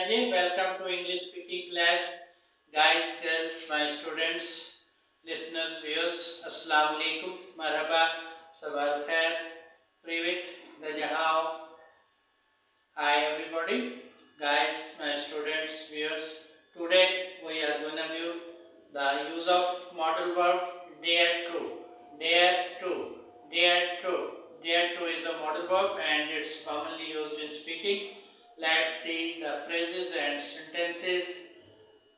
Ji, welcome to English speaking class. Guys, girls, my students, listeners, viewers, Assalamu alaikum, marhaba, sabah al khair, privet, dajahao. Hi everybody, guys, my students, viewers. Today we are going to view the use of modal verb dare to, dare to, dare to. Dare to is a modal verb and it's commonly used in speaking. Let's see the phrases and sentences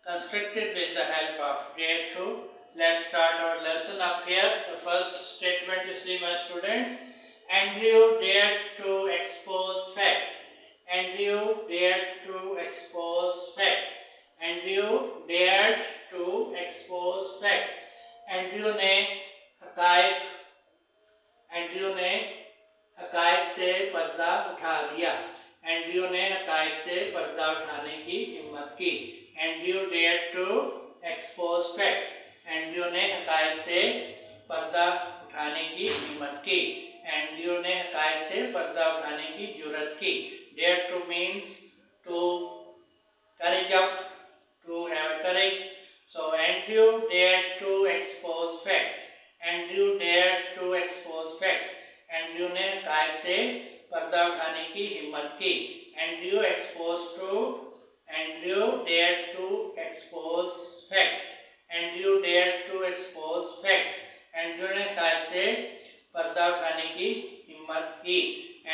constructed with the help of dare to. Let's start our lesson up here. The first statement you see, my students. Andrew dared to expose facts. Andrew dared to expose facts. Andrew dared to expose facts. Andrew ने हकायक से पर्दा उठा दिया. Andrew ने हकायक से पर्दा उठाने की हिम्मत की. Andrew dared to expose facts. Andrew ने हकायक से पर्दा उठाने की हिम्मत की. एंड्रयू ने हकायक से पर्दा उठाने की जुर्रत की. Dare to means to courage up, to have courage. So Andrew dared to expose facts. Andrew dared to expose facts. Andrew ने हकायक से पर्दा उठाने की हिम्मत की. Andrew dared to expose facts. Andrew dared to expose facts. Andrew ने हकायक से पर्दा उठाने की हिम्मत की.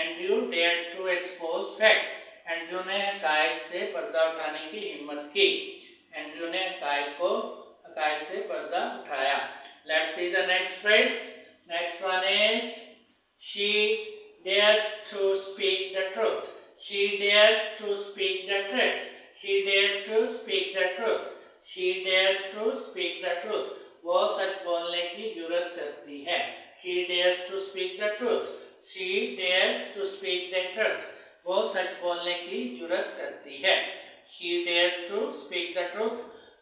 Andrew dared to expose facts. Andrew ने हकायक से पर्दा उठाने की हिम्मत की. Andrew ने हकायक से पर्दा उठाया. Let's see the next phrase. Next one is she dares to speak the truth. She dares to speak the truth. She dares to speak the truth. She dares to speak the truth. वो सच बोलने की जुर्रत करती है. She dares to speak the truth. She dares to speak the truth. वो सच बोलने की जुर्रत करती है. She dares to speak the truth.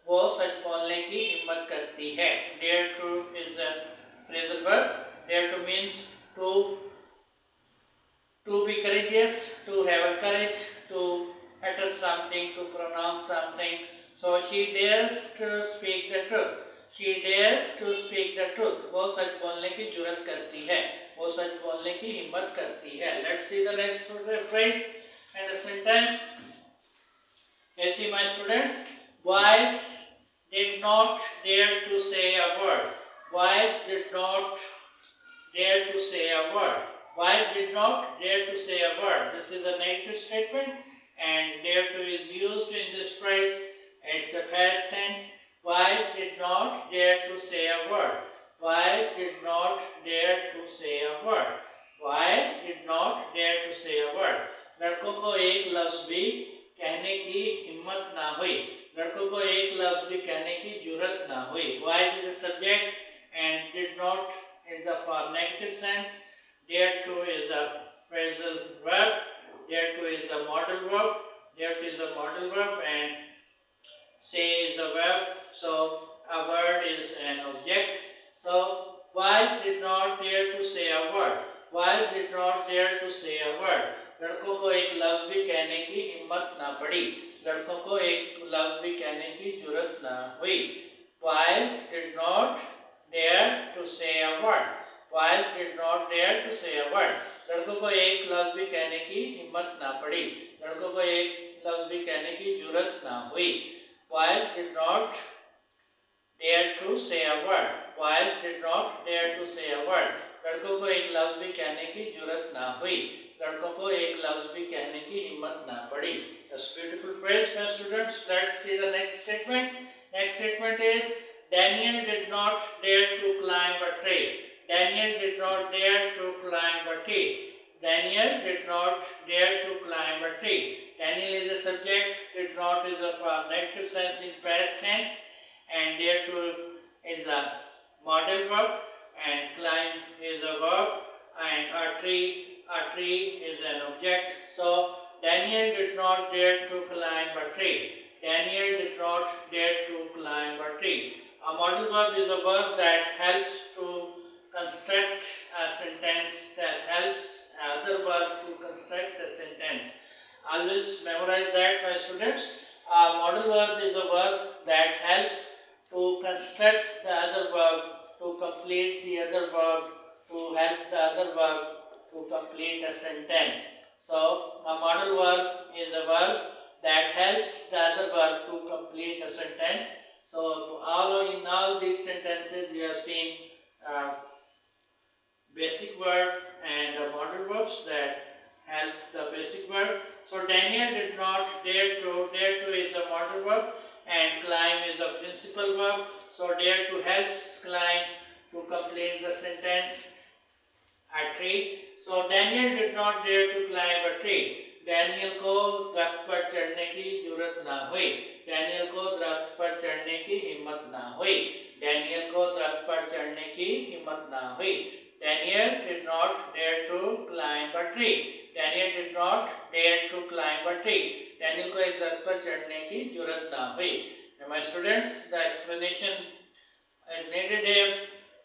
वो सच बोलने की हिम्मत करती है. Dare to is a phrasal verb. Dare to means to be courageous, to have a courage, to utter something, to pronounce something. So she dares to speak the truth. She dares to speak the truth. वो सच बोलने की जुर्रत करती है. वो सच बोलने की हिम्मत करती है. Let's see the next phrase and the sentence. You see, my students, boys did not dare to say a word. Boys did not dare to say a word. Boys did not dare to say a word. This is a negative statement and dare to is used in this phrase. It's a past tense. Boys did not dare to say a word. Boys did not dare to say a word. Boys did not dare to say a word. लड़कों को एक लफ्ज भी कहने की हिम्मत ना हुई. लड़कों को एक लफ्ज भी कहने की जुर्रत ना हुई. Boys is a subject and did not is a for negative sense. Dare to is a phrasal verb. Dare to is a modal verb. Dare to is a modal verb and say is a verb. So a word is an object. So boys did not dare to say a word. Boys did not dare to say a word. लड़कों को एक लफ्ज भी कहने की हिम्मत ना पड़ी. लड़कों को एक लफ्ज भी कहने की जुर्रत ना हुई. Boys did not dare to say a word. Boys did not dare to say a word. लड़कों को एक लफ्ज भी कहने की हिम्मत ना पड़ी. लड़कों को एक लफ्ज भी कहने की जुर्रत ना हुई. Boys did not dare to say a word. Boys did not dare to say a word. लड़कों को एक लफ्ज भी कहने की जुर्रत ना हुई. लड़कों को एक लफ्ज भी कहने की हिम्मत ना पड़ी. That's beautiful phrase, my students. Let's see the next statement. Next statement is Daniel did not dare to climb a tree. Daniel did not dare to climb a tree. Daniel did not dare to climb a tree. Daniel is a subject. Did not is a negative sense in past tense and dare to is a modal verb and climb is a verb and a tree is an object. So Daniel did not dare to climb a tree. Daniel did not dare to climb a tree. A modal verb is a verb that helps to construct a sentence, that helps other verb to construct a sentence. Always always memorize that, my students. A modal verb is a verb that helps to construct the other verb, to complete the other verb, to help the other verb to complete a sentence. So a modal verb is a verb that helps the other verb to complete a sentence. So in all these sentences you have seen basic verb and modal verbs that help the basic verb. So Daniel did not dare to. Dare to is a modal verb and climb is a principal verb. So dare to helps climb to complete the sentence. A tree. So Daniel did not dare to climb a tree. Daniel को दरख्त पर चढ़ने की जरूरत ना हुई. Daniel को दरख्त पर चढ़ने की हिम्मत ना हुई. डैनियल को दरख्त पर चढ़ने की हिम्मत ना हुई. Daniel did not dare to climb a tree. Daniel did not dare to climb a tree. Daniel को एक दरख्त पर चढ़ने की जरूरत ना हुई. My students, the explanation is needed here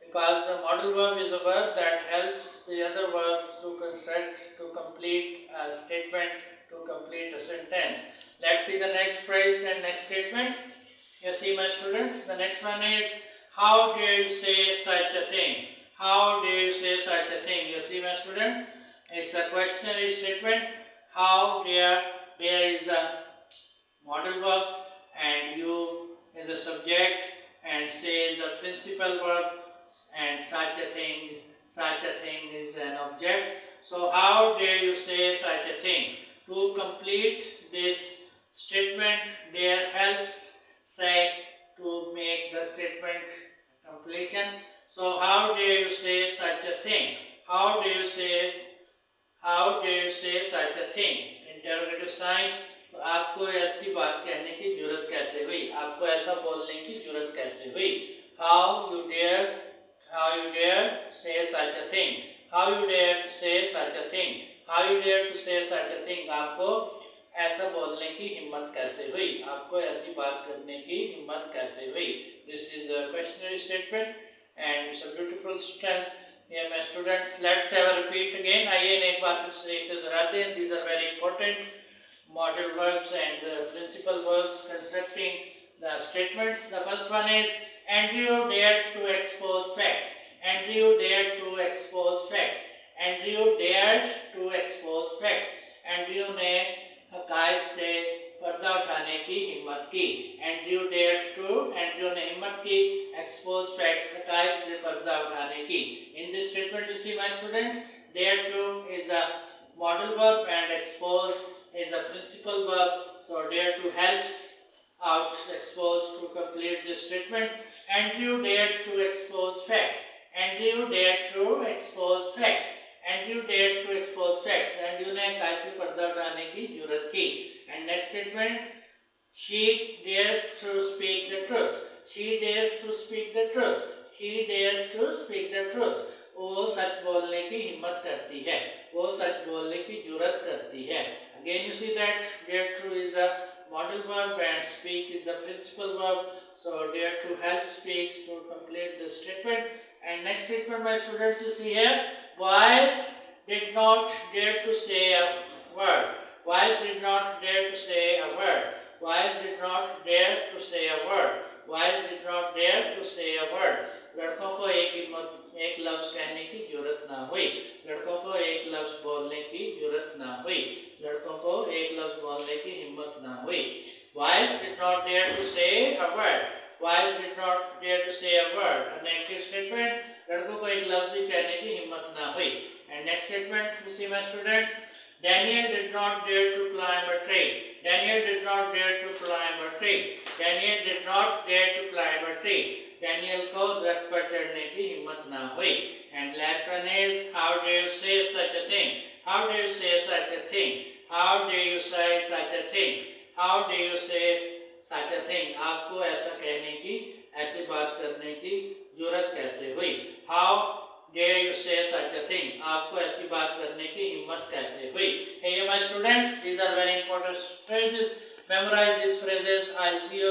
because the modal verb is a verb that helps the other verbs to construct, to complete a statement, to complete a sentence. Let's see the next phrase and next statement. You see, my students, the next one is, how dare you say such a thing? How dare you say such a thing? You see, my students, it's a questionary statement. How dare, there is a modal verb and you is the subject and say is a principal verb and such a thing is an object. So how dare you say such a thing? To complete this statement, there helps say to make the statement completion. So how dare you say such a thing? How dare you say such a thing? Interrogative sign. तो आपको ऐसी बात कहने की जरूरत कैसे हुई? आपको ऐसा बोलने की जरूरत कैसे हुई? How you dare say such a thing? How you dare to say such a thing? How you dare to say such a thing? आपको ऐसा बोलने की हिम्मत कैसे हुई? आपको ऐसी बात करने की हिम्मत कैसे हुई? This is a questionary statement and it's a beautiful sentence. Here, my students, let's have a repeat again. आइए एक बार फिर से एक से दोहराते हैं. These are very important modal verbs and principal verbs constructing the statements. The first one is, Andrew dared to expose facts. Andrew dared to expose facts. Andrew dared to expose facts. Andrew ने हकायक से पर्दा उठाने की हिम्मत की. Andrew ने हिम्मत की expose facts, हकायक से पर्दा उठाने की. In this statement, you see, my students, dare to is a modal verb and expose is a principal verb. So dare to helps out expose to complete this statement. Andrew dared to expose facts. Andrew dared to expose facts. Andrew dared to expose facts. Andrew ने हकायक से पर्दा उठाने की जरूरत की. And next statement, she dares to speak the truth. She dares to speak the truth. She dares to speak the truth. वो सच बोलने की हिम्मत करती है. वो सच बोलने की जरूरत करती है. Again, you see that dare to is a modal verb and speak is the principal verb. So dare to help speaks to complete the statement. And next statement, my students, you see here, boys did not dare to say a word. Boys did not dare to say a word. Boys did not dare to say a word. Boys did not dare to say a word. लड़कों को एक लफ्ज कहने की जरूरत ना हुई. लड़कों को एक लफ्ज बोलने की जरूरत ना हुई. लड़कों को एक लफ्ज बोलने की हिम्मत ना हुई. Boys did not dare to say a word. Boys did not dare to say a word. A negative statement. लड़कों को एक लफ्ज भी कहने की हिम्मत ना हुई. And next statement, you see, my students, Daniel did not dare to climb a tree. Daniel did not dare to climb a tree. Daniel did not dare to climb a tree. Daniel को दरख्त पर चढ़ने की हिम्मत ना हुई. And last one is, how dare you say such a thing? How dare you say such a thing? How dare you say such a thing? How dare you say such a thing? आपको ऐसा कहने की, ऐसी बात करने की जरूरत कैसे हुई? How dare you say such a thing? आपको ऐसी बात करने की हिम्मत कैसे हुई? Hey, my students, these are very important phrases. Memorize these phrases. I'll see you